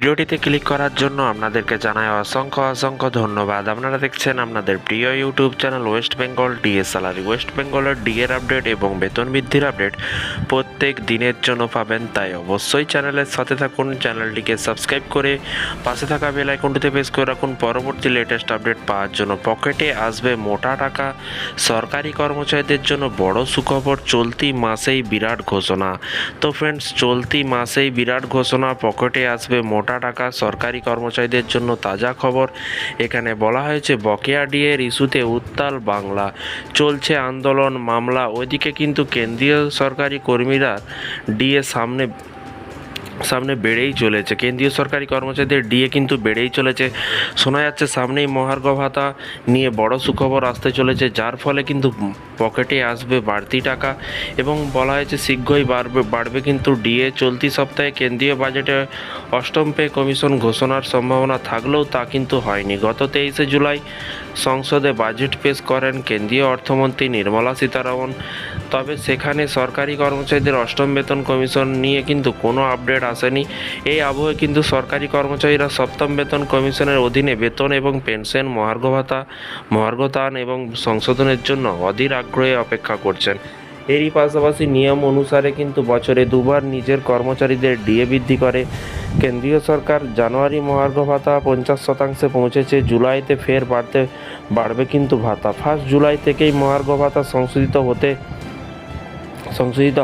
ভিডিওটিতে ক্লিক করার জন্য আপনাদেরকে জানাই অসংখ্য ধন্যবাদ। আপনারা দেখছেন আপনাদের প্রিয় YouTube channel West Bengal DA salary. West বেঙ্গলের ডিএর আপডেট এবং বেতন বৃদ্ধির আপডেট প্রত্যেক দিনের জন্য পাবেন, তাই অবশ্যই চ্যানেলের সাথে থাকুন। চ্যানেলটিকে সাবস্ক্রাইব করে পাশে থাকা বেল আইকনটিতে প্রেস করে রাখুন পরবর্তী লেটেস্ট আপডেট পাওয়ার জন্য। পকেটে আসবে মোটা টাকা, সরকারি কর্মচারীদের জন্য বড় সুখবর, চলতি মাসেই বিরাট ঘোষণা। তো ফ্রেন্ডস, চলতি মাসেই বিরাট ঘোষণা, পকেটে আসবে মোটা টাকা, সরকারি কর্মচারীদের জন্য তাজা খবর। এখানে বলা হয়েছে বকেয়া ডিএর ইস্যুতে উত্তাল বাংলা, চলছে আন্দোলন মামলা। ওইদিকে কিন্তু কেন্দ্রীয় সরকারি কর্মীরা ডিএ সামনে বেড়েই চলেছে। কেন্দ্রীয় সরকারি কর্মচারীদের ডিএ কিন্তু বেড়েই চলেছে। শোনা যাচ্ছে সামনেই মহার্ঘ ভাতা নিয়ে বড় সুখবর আসতে চলেছে, যার ফলে কিন্তু পকেটে আসবে বাড়তি টাকা এবং বলা হয়েছে শীঘ্রই বাড়বে কিন্তু ডিএ। চলতি সপ্তাহে কেন্দ্রীয় বাজেটে অষ্টম পে কমিশন ঘোষণার সম্ভাবনা থাকলেও তা কিন্তু হয়নি। গত 23শে জুলাই সংসদে বাজেট পেশ করেন কেন্দ্রীয় অর্থমন্ত্রী নির্মলা সীতারামন, তবে সেখানে সরকারি কর্মচারীদের অষ্টম বেতন কমিশন নিয়ে কিন্তু কোনো আপডেট আসেনি। এই আবহে কিন্তু সরকারি কর্মচারীরা সপ্তম বেতন কমিশনের অধীনে বেতন এবং পেনশন, মহার্ঘ ভাতা, মহার্ঘতান এবং সংশোধনের জন্য অধীর আগ্রহে অপেক্ষা করছেন। এরই পাশাপাশি নিয়ম অনুসারে কিন্তু বছরে দুবার নিজের কর্মচারীদের ডিএ বৃদ্ধি করে কেন্দ্রীয় সরকার। জানুয়ারি মহার্ঘ ভাতা 50% পৌঁছেছে, জুলাইতে ফের বাড়বে কিন্তু ভাতা। 1 জুলাই থেকেই মহার্ঘ ভাতা সংশোধিত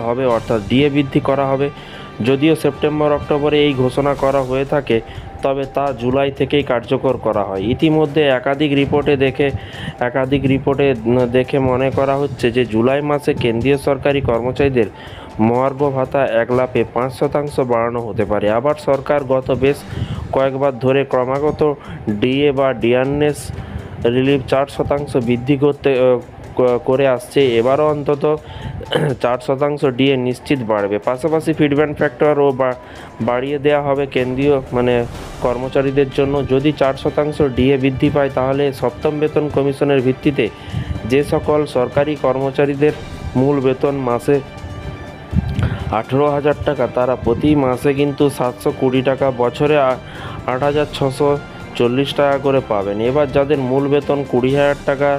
হবে, অর্থাৎ ডিএ বৃদ্ধি করা হবে। যদিও সেপ্টেম্বর অক্টোবরে এই ঘোষণা করা হয়ে থাকে, তবে তা জুলাই থেকেই কার্যকর করা হয়। ইতিমধ্যে একাধিক রিপোর্টে দেখে মনে করা হচ্ছে যে জুলাই মাসে কেন্দ্রীয় সরকারি কর্মচারীদের মহার্ঘ ভাতা এক লাফে 5% বাড়ানো হতে পারে। আবার সরকার গত বেশ কয়েকবার ধরে ক্রমাগত ডিএ বা ডিয়ারনেস রিলিফ 4% বৃদ্ধি করে আসছে। এবারও অন্তত 4% ডিএ নিশ্চিত বাড়বে। পাশাপাশি ফিডব্যাক ফ্যাক্টরও বাড়িয়ে দেওয়া হবে কেন্দ্রীয় কর্মচারীদের জন্য। যদি 4% ডিএ বৃদ্ধি পায়, তাহলে সপ্তম বেতন কমিশনের ভিত্তিতে যে সকল সরকারি কর্মচারীদের মূল বেতন মাসে 18,000 টাকা, তারা প্রতি মাসে কিন্তু 720 টাকা, বছরে 8,640 টাকা করে পাবেন। এবার যাদের মূল বেতন 20,000 টাকা,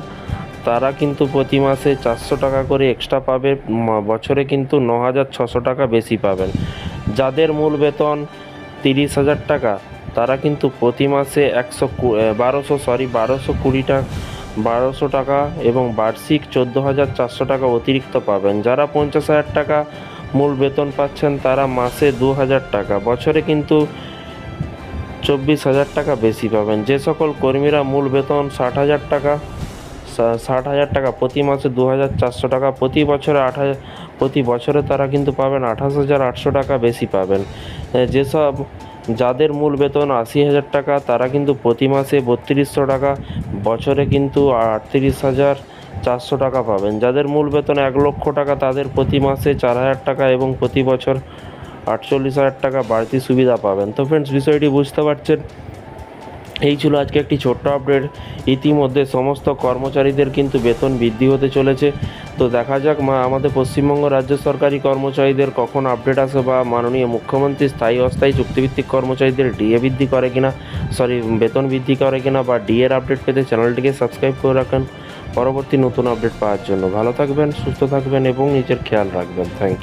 তারা কিন্তু প্রতি মাসে 400 টাকা করে এক্সট্রা পাবে, বছরে কিন্তু 9,600 টাকা বেশি পাবেন। যাদের মূল বেতন 30,000 টাকা, তারা কিন্তু প্রতি মাসে 1,220 টাকা এবং বার্ষিক 14,400 টাকা অতিরিক্ত পাবেন। যারা 50,000 টাকা মূল বেতন পাচ্ছেন, তারা মাসে 2,000 টাকা, বছরে কিন্তু 24,000 টাকা বেশি পাবেন। যে সকল কর্মীরা মূল বেতন 60,000 টাকা, প্রতি মাসে 2,400 টাকা, প্রতি বছরে তারা কিন্তু পাবেন 28,800 টাকা বেশি পাবেন। যাদের মূল বেতন 80,000 টাকা, তারা কিন্তু প্রতি মাসে 3200 টাকা, বছরে কিন্তু 38,400 টাকা পাবেন। যাদের মূল বেতন 1 লক্ষ টাকা, তাদের প্রতি মাসে 4,000 টাকা এবং প্রতি বছর 48,000 টাকা বাড়তি সুবিধা পাবেন। তো ফ্রেন্ডস, বিষয়টি বুঝতে পারছেন। এই ছিল আজকে একটি ছোট্ট আপডেট। ইতিমধ্যে সমস্ত কর্মচারীদের কিন্তু বেতন বৃদ্ধি হতে চলেছে। তো দেখা যাক আমাদের পশ্চিমবঙ্গ রাজ্য সরকারি কর্মচারীদের কখন আপডেট আসে, বা মাননীয় মুখ্যমন্ত্রী স্থায়ী অস্থায়ী চুক্তিভিত্তিক কর্মচারীদের বেতন বৃদ্ধি করে কিনা, বা ডিএর আপডেট পেতে চ্যানেলটিকে সাবস্ক্রাইব করে রাখেন পরবর্তী নতুন আপডেট পাওয়ার জন্য। ভালো থাকবেন, সুস্থ থাকবেন এবং নিজের খেয়াল রাখবেন। Thank you.